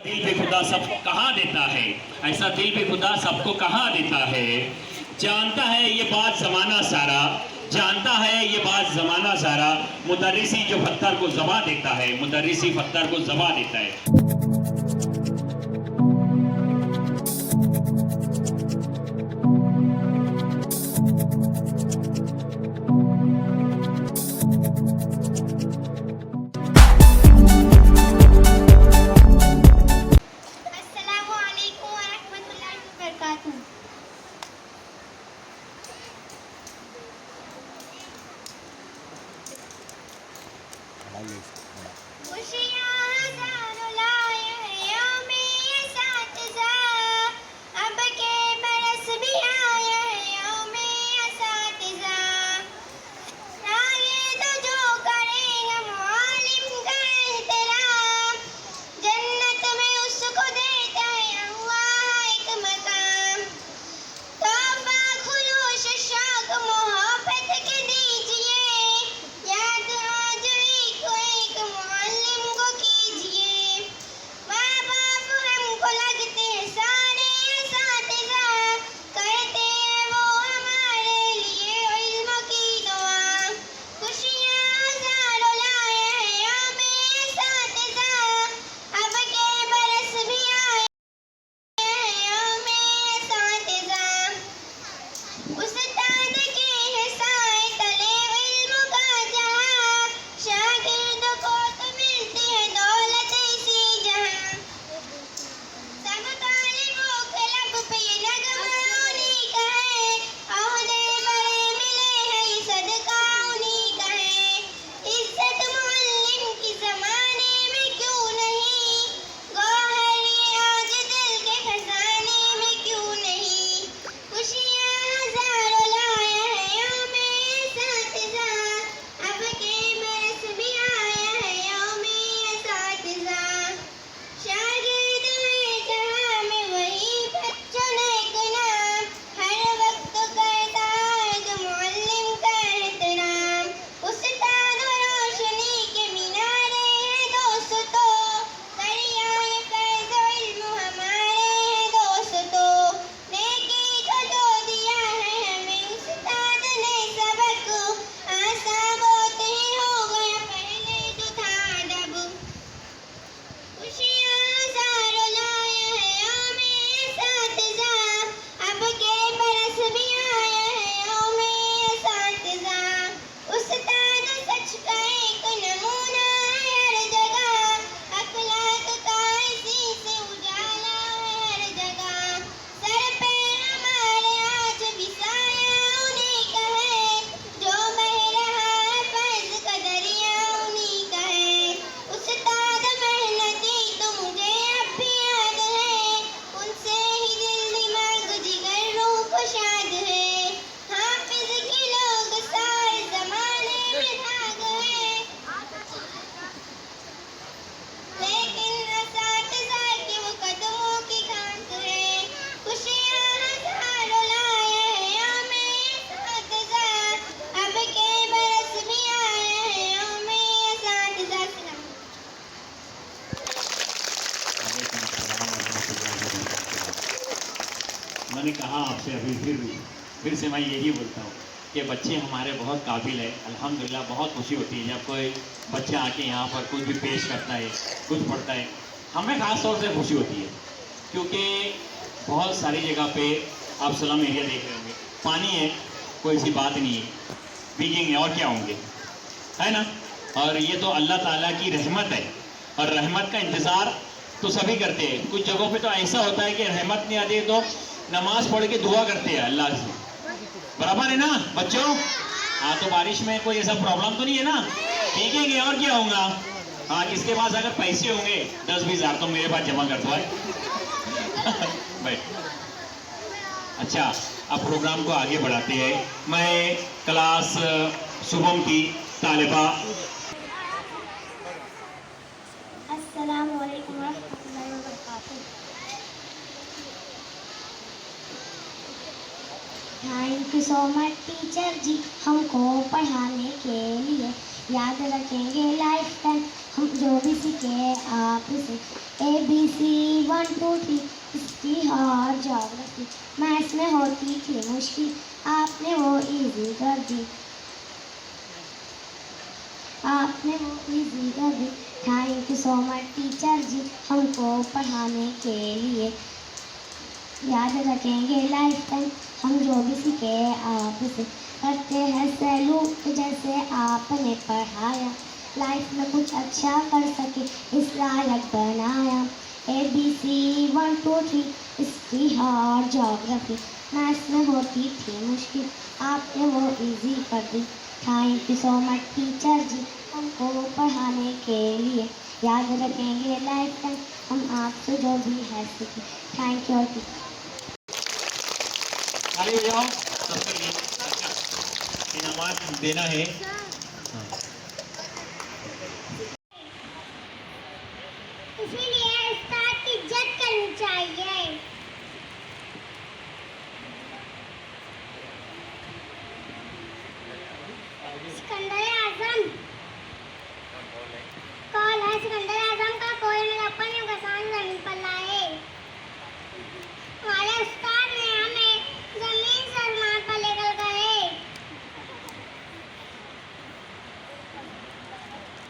दिल भी खुदा सबको कहाँ देता है, ऐसा दिल भी खुदा सबको कहाँ देता है। जानता है ये बात जमाना सारा, जानता है ये बात जमाना सारा। मुदर्रिसी जो पत्थर को ज़बां देता है, मुदर्रिसी पत्थर को ज़बां देता है। मैंने कहा आपसे अभी फिर से मैं यही बोलता हूँ कि बच्चे हमारे बहुत काबिल है। अल्हम्दुलिल्लाह बहुत खुशी होती है जब कोई बच्चा आके यहाँ पर कुछ भी पेश करता है, कुछ पढ़ता है। हमें ख़ास तौर से खुशी होती है क्योंकि बहुत सारी जगह पे आप स्लम एरिया देख रहे होंगे, पानी है, कोई सी बात नहीं है, भीगेंगे और क्या होंगे, है ना। और ये तो अल्लाह ताला की रहमत है और रहमत का इंतज़ार तो सभी करते हैं। कुछ जगहों पे तो ऐसा होता है कि रहमत नहीं आती तो नमाज पढ़ के दुआ करते हैं अल्लाह से, बराबर है ना बच्चों। हाँ, तो बारिश में कोई ऐसा प्रॉब्लम तो नहीं है ना, भीगेंगे और क्या होगा। हाँ, किसके पास अगर पैसे होंगे 10-20 हज़ार तो मेरे पास जमा कर दो भाई। अच्छा, अब प्रोग्राम को आगे बढ़ाते हैं। मैं क्लास शुभम की तालिबा। अस्सलामु अलैकुम रहमतुल्लाहि व बरकातुहू। Thank you so much teacher जी हमको पढ़ाने के लिए। याद रखेंगे लाइफ टाइम हम जो भी सीखे आपसे। ABC 1 2 3 हिस्ट्री और ज्योग्राफी मैथ्स में होती थी मुश्किल, आपने वो इजी कर दी, आपने वो इजी कर दी। Thank you so much teacher जी हमको पढ़ाने के लिए। याद रखेंगे लाइफ टाइम हम जो भी सीखे आपसे। करते हैं सैल्यूट जैसे आपने पढ़ाया, लाइफ में कुछ अच्छा कर सके इस लायक बनाया। ABC 1 2 3 हिस्ट्री और ज्योग्राफी मैथ्स में होती थी मुश्किल, आपने वो इजी कर दी। Thank you so much teacher जी हमको पढ़ाने के लिए। याद रखेंगे लाइफ टाइम हम आपसे जो भी है सीखे। Thank you teacher. ताली बजाओ सबके लिए। इनामात देना है। इसीलिए उस्ताद की इज्जत करनी चाहिए। सिकंदर आजम कौन है? सिकंदर आजम का कोई मेरा अपन युगसान जमीन पर लाए। हमारे उस्ताद ने हमें जमीन से आसमान पर लेकर गए,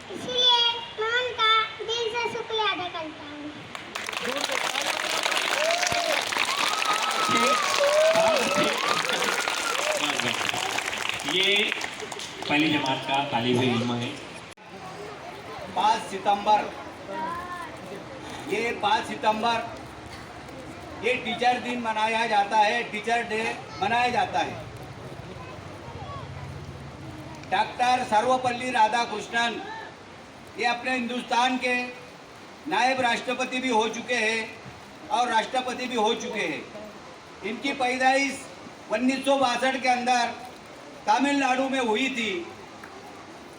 इसलिए मैं उनका दिल से शुक्रिया अदा करता हूँ। ये पहली जमात का तालिब इल्म है। 5 सितंबर, ये 5 सितंबर ये टीचर दिन मनाया जाता है, टीचर डे मनाया जाता है। डॉक्टर सर्वपल्ली राधाकृष्णन ये अपने हिंदुस्तान के नायब राष्ट्रपति भी हो चुके हैं और राष्ट्रपति भी हो चुके हैं। इनकी पैदाइश 1962 के अंदर तमिलनाडु में हुई थी।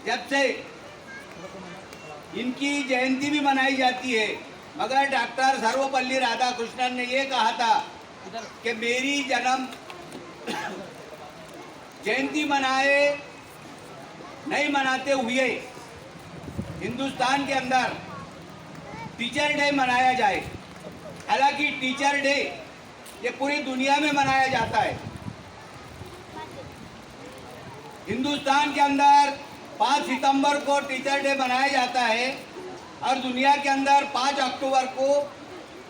जब से इनकी जयंती भी मनाई जाती है, मगर डॉक्टर सर्वपल्ली राधाकृष्णन ने ये कहा था कि मेरी जन्म जयंती मनाए नहीं मनाते हुए हिंदुस्तान के अंदर टीचर डे मनाया जाए। हालांकि टीचर डे ये पूरी दुनिया में मनाया जाता है। हिंदुस्तान के अंदर 5 सितंबर को टीचर डे मनाया जाता है और दुनिया के अंदर 5 अक्टूबर को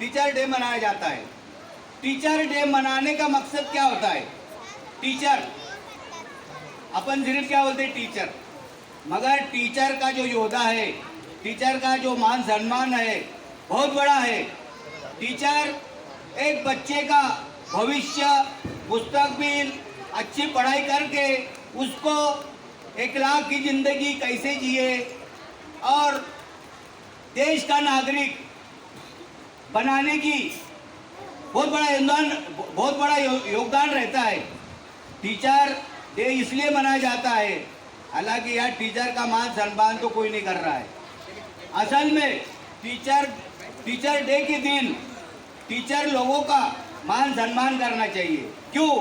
टीचर डे मनाया जाता है। टीचर डे मनाने का मकसद क्या होता है? टीचर, अपन सिर्फ क्या बोलते हैं टीचर, मगर टीचर का जो योद्धा है, टीचर का जो मान सम्मान है बहुत बड़ा है। टीचर एक बच्चे का भविष्य, मुस्तकबिल, अच्छी पढ़ाई करके उसको इखलाक की ज़िंदगी कैसे जिए और देश का नागरिक बनाने की बहुत बड़ा योगदान रहता है। टीचर डे इसलिए मनाया जाता है। हालांकि यार टीचर का मान सम्मान तो कोई नहीं कर रहा है। असल में टीचर डे के दिन टीचर लोगों का मान सम्मान करना चाहिए। क्यों?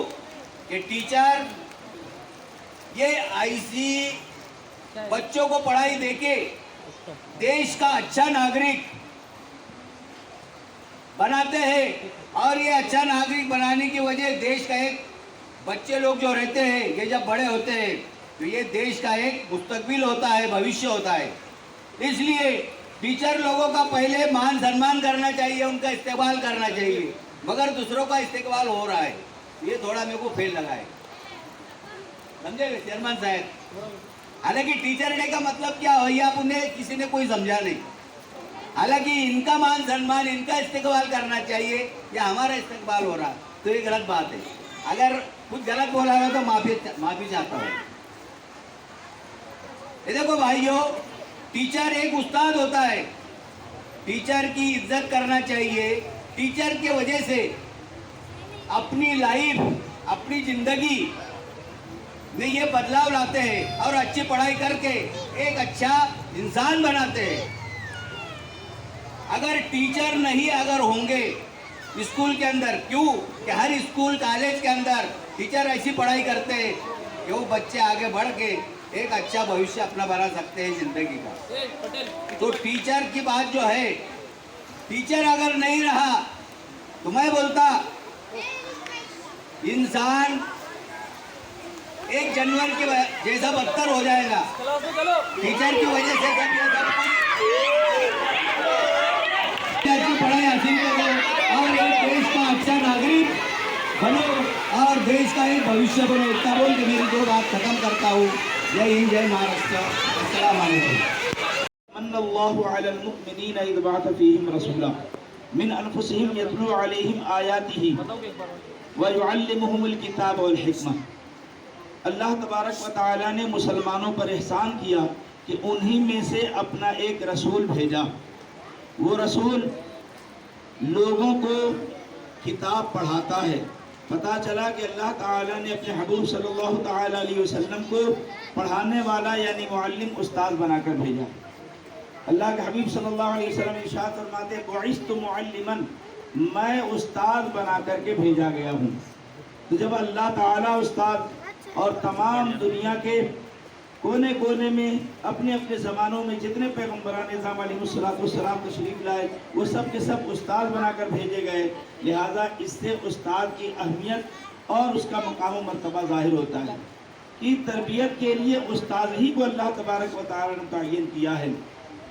कि टीचर ये ऐसी बच्चों को पढ़ाई देके देश का अच्छा नागरिक बनाते हैं और ये अच्छा नागरिक बनाने की वजह देश का एक बच्चे लोग जो रहते हैं, ये जब बड़े होते हैं तो ये देश का एक मुस्तकबिल होता है, भविष्य होता है। इसलिए टीचर लोगों का पहले मान सम्मान करना चाहिए, उनका इस्तेमाल करना चाहिए, मगर दूसरों का इस्तेमाल हो रहा है। ये थोड़ा मेरे को फेल लगा है, समझे चेयरमैन साहब। हालांकि टीचर डे का मतलब क्या हो, या उन्हें किसी ने कोई समझा नहीं। हालांकि इनका मान सम्मान, इनका इस्तेमाल करना चाहिए, या हमारा इस्तेमाल हो रहा तो ये गलत बात है। अगर कुछ गलत बोला है तो माफी चाहता हूँ। ये देखो भाइयों, टीचर एक उस्ताद होता है, टीचर की इज्जत करना चाहिए। टीचर के वजह से अपनी लाइफ, अपनी जिंदगी में ये बदलाव लाते हैं और अच्छी पढ़ाई करके एक अच्छा इंसान बनाते हैं। अगर टीचर नहीं अगर होंगे स्कूल के अंदर, क्यों कि हर स्कूल कॉलेज के अंदर टीचर ऐसी पढ़ाई करते हैं कि वो बच्चे आगे बढ़ के एक अच्छा भविष्य अपना बना सकते हैं जिंदगी का। तो टीचर की बात जो है, टीचर अगर नहीं रहा तो मैं बोलता इंसान एक जानवर के जैसा बदतर हो जाएगा। टीचर की वजह से सब ये सब की पढ़ाई हासिल करो और एक देश का अच्छा नागरिक बनो और देश का एक भविष्य बनो। इतना बोल के मेरी दो बात खत्म करता हूँ। जय हिंद, जय महाराष्ट्र, अस्सलाम वालेकुम। मन्नल्लाहु अलल मुमिनीना इज़ बअथ फ़ीहिम रसूला मिन अनफुसिहिम यतलू अलैहिम आयातिही व युअल्लिमुहुमुल किताब वल हिकमा। अल्लाह तबारक व तआला ने मुसलमानों पर एहसान किया कि उन्हीं में से अपना एक रसूल भेजा। वो रसूल लोगों को किताब पढ़ाता है। पता चला कि अल्लाह ताला ने अपने हबूब सल्लल्लाहु ताला अलैहि वसल्लम को पढ़ाने वाला यानी मुअल्लिम उस्ताद बनाकर भेजा। अल्लाह के हबीब सल्लल्लाहु अलैहि वसल्लम इरशाद फरमाते बुइस्तु मुअल्लिमन, मैं उस्ताद बना करके भेजा गया हूँ। तो जब अल्लाह ताला उस्ताद और तमाम दुनिया के कोने कोने में अपने अपने ज़मानों में जितने पैगम्बरान निज़ाम अलैहिस्सलाम तशरीफ़ लाए वो सब के सब उस्ताद बनाकर भेजे गए। लिहाजा इससे उस्ताद की अहमियत और उसका मकाम व मर्तबा ज़ाहिर होता है कि तरबियत के लिए उस्ताद ही को अल्लाह तबारक व तआला ने तय्यन किया है।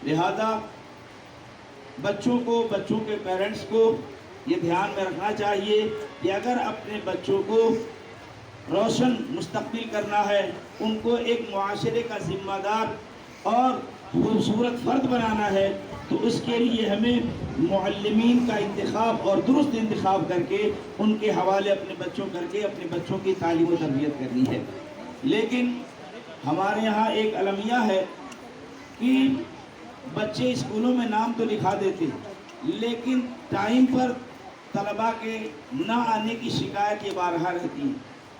लिहाजा बच्चों को, बच्चों के पेरेंट्स को ये ध्यान में रखना चाहिए कि अगर अपने बच्चों को रोशन मुस्तकबिल करना है, उनको एक मुआशरे का ज़िम्मेदार और खूबसूरत फ़र्द बनाना है, तो उसके लिए हमें मुअल्लिमीन का इंतखाब और दुरुस्त इंतखाब करके उनके हवाले अपने बच्चों करके अपने बच्चों की तालीम व तरबियत करनी है। लेकिन हमारे यहाँ एक अलमिया है कि बच्चे स्कूलों में नाम तो लिखा देते लेकिन टाइम पर तलबा के ना आने की शिकायत ये बारहा रहती है।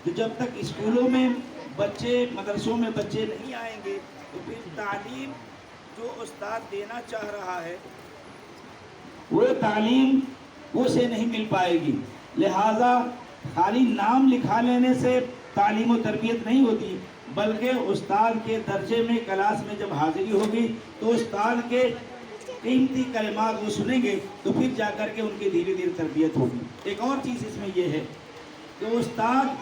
तो जब तक स्कूलों में बच्चे, मदरसों में बच्चे नहीं आएंगे तो फिर तालीम जो उस्ताद देना चाह रहा है वो तालीम उसे नहीं मिल पाएगी। लिहाजा खाली नाम लिखा लेने से तालीम और तरबियत नहीं होती, बल्कि उस्ताद के दर्जे में क्लास में जब हाजिरी होगी तो उस्ताद के कीमती कलिमात वो सुनेंगे तो फिर जाकर के उनकी धीरे धीरे तरबियत होगी। एक और चीज़ इसमें यह है कि उस्ताद,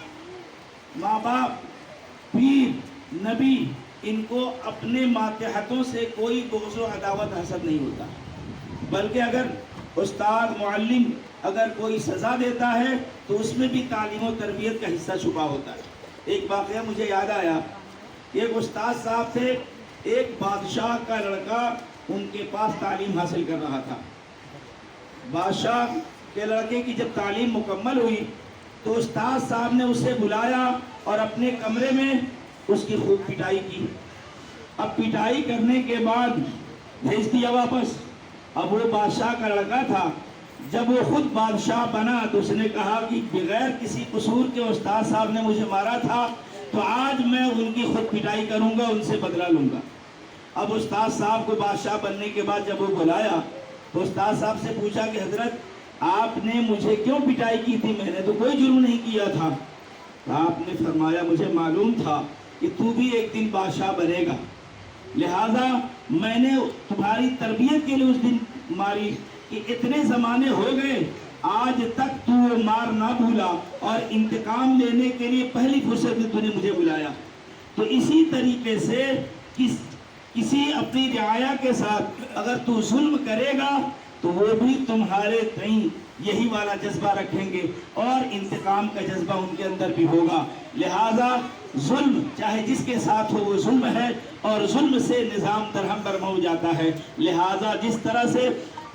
माँ बाप, पीर, नबी, इनको अपने मातहतों से कोई बोझ व अदावत हसद नहीं होता, बल्कि अगर उस्ताद मुअल्लिम अगर कोई सज़ा देता है तो उसमें भी तालीम और तरबियत का हिस्सा छुपा होता है। एक वाक़या मुझे याद आया, एक उस्ताद साहब थे, एक बादशाह का लड़का उनके पास तालीम हासिल कर रहा था। बादशाह के लड़के की जब तालीम मुकम्मल हुई तो उस्ताद साहब ने उसे बुलाया और अपने कमरे में उसकी खूब पिटाई की। अब पिटाई करने के बाद भेज दिया वापस। अब वो बादशाह का लड़का था, जब वो खुद बादशाह बना तो उसने कहा कि बगैर किसी कसूर के उस्ताद साहब ने मुझे मारा था, तो आज मैं उनकी खुद पिटाई करूंगा, उनसे बदला लूंगा। अब उस्ताद साहब को बादशाह बनने के बाद जब वो बुलाया तो उस्ताद साहब से पूछा कि हजरत आपने मुझे क्यों पिटाई की थी? मैंने तो कोई जुर्म नहीं किया था। तो आपने फरमाया मुझे मालूम था कि तू भी एक दिन बादशाह बनेगा, लिहाजा मैंने तुम्हारी तरबियत के लिए उस दिन मारी कि इतने ज़माने हो गए आज तक तू वो मार ना भूला और इंतकाम लेने के लिए पहली फुर्सत में तूने मुझे बुलाया। तो इसी तरीके से किसी अपनी रियाया के साथ अगर तू जुल्म करेगा तो वो भी तुम्हारे तई यही वाला जज्बा रखेंगे और इंतकाम का जज्बा उनके अंदर भी होगा। लिहाजा जुल्म चाहे जिसके साथ हो वो जुल्म है और जुल्म से निज़ाम दरहम बरहम हो जाता है। लिहाजा जिस तरह से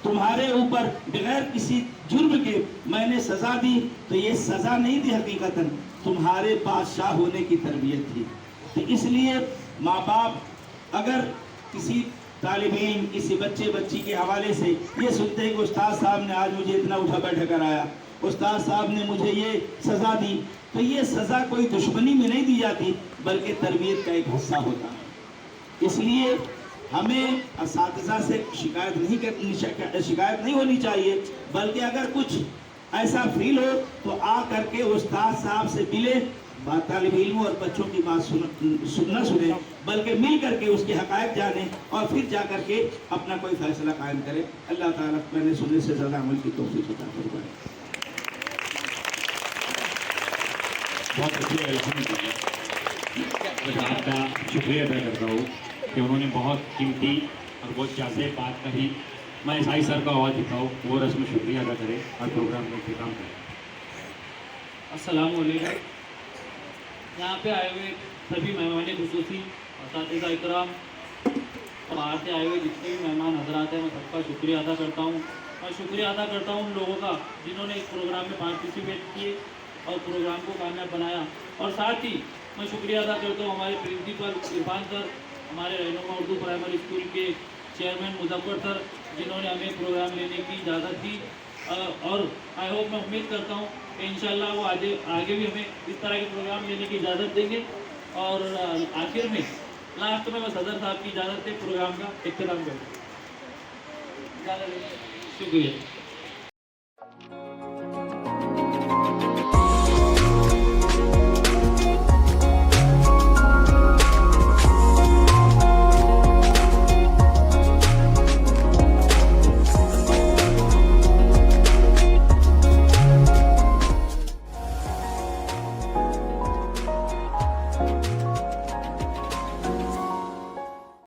तुम्हारे ऊपर बगैर किसी जुर्म के मैंने सज़ा दी तो ये सज़ा नहीं थी, हकीकतन तुम्हारे बादशाह होने की तरबियत थी। तो इसलिए माँ बाप अगर किसी तालिब इल्म, किसी बच्चे बच्ची के हवाले से ये सुनते हैं कि उस्ताद साहब ने आज मुझे इतना उठा बैठा कराया, उस्ताद साहब ने मुझे ये सज़ा दी, तो ये सज़ा कोई दुश्मनी में नहीं दी जाती बल्कि तरबियत का एक हिस्सा होता है। इसलिए हमें असातिज़ा से शिकायत नहीं होनी चाहिए, बल्कि अगर कुछ ऐसा फील हो तो आ करके उस्ताद साहब से मिले, तालिब इल्म और बच्चों की बात सुनना सुने, बल्कि मिल करके उसके हक़ाइक़ जाने और फिर जा करके अपना कोई फैसला कायम करे। अल्लाह ताला मैंने सुनने से ज़्यादा अमल की तौफीक अता फरमाए। बहुत शुक्रिया अल्हम्दुलिल्लाह। मैं आपका शुक्रिया अदा करता हूँ कि उन्होंने बहुत कीमती और बहुत जायज़ बात कही। मैं साई सर को आवाज़ देता हूँ, वो रस्म शुक्रिया अदा करें और प्रोग्राम में इंतजाम करें। अस्सलाम वालेकुम। यहाँ पे आए हुए सभी मेहमान खुसूसी असातिज़ा इकराम और बाहर से आए हुए जितने भी मेहमान हजरात हैं, मैं सबका शुक्रिया अदा करता हूँ। और शुक्रिया अदा करता हूँ उन लोगों का जिन्होंने इस प्रोग्राम में पार्टिसिपेट किए और प्रोग्राम को कामयाब बनाया। और साथ ही मैं शुक्रिया अदा करता हूँ हमारे प्रिंसिपल इरफान सर, हमारे रहनुमा उर्दू प्राइमरी स्कूल के चेयरमैन मुजफ्फर सर, जिन्होंने हमें प्रोग्राम लेने की इजाज़त दी। और आई होप, मैं उम्मीद करता हूँ कि इंशाल्लाह वो आगे भी हमें इस तरह के प्रोग्राम लेने की इजाज़त देंगे। और आखिर में लास्ट में मैं सदर साहब की इजाज़त से प्रोग्राम का इख्तिताम करूँगा। शुक्रिया।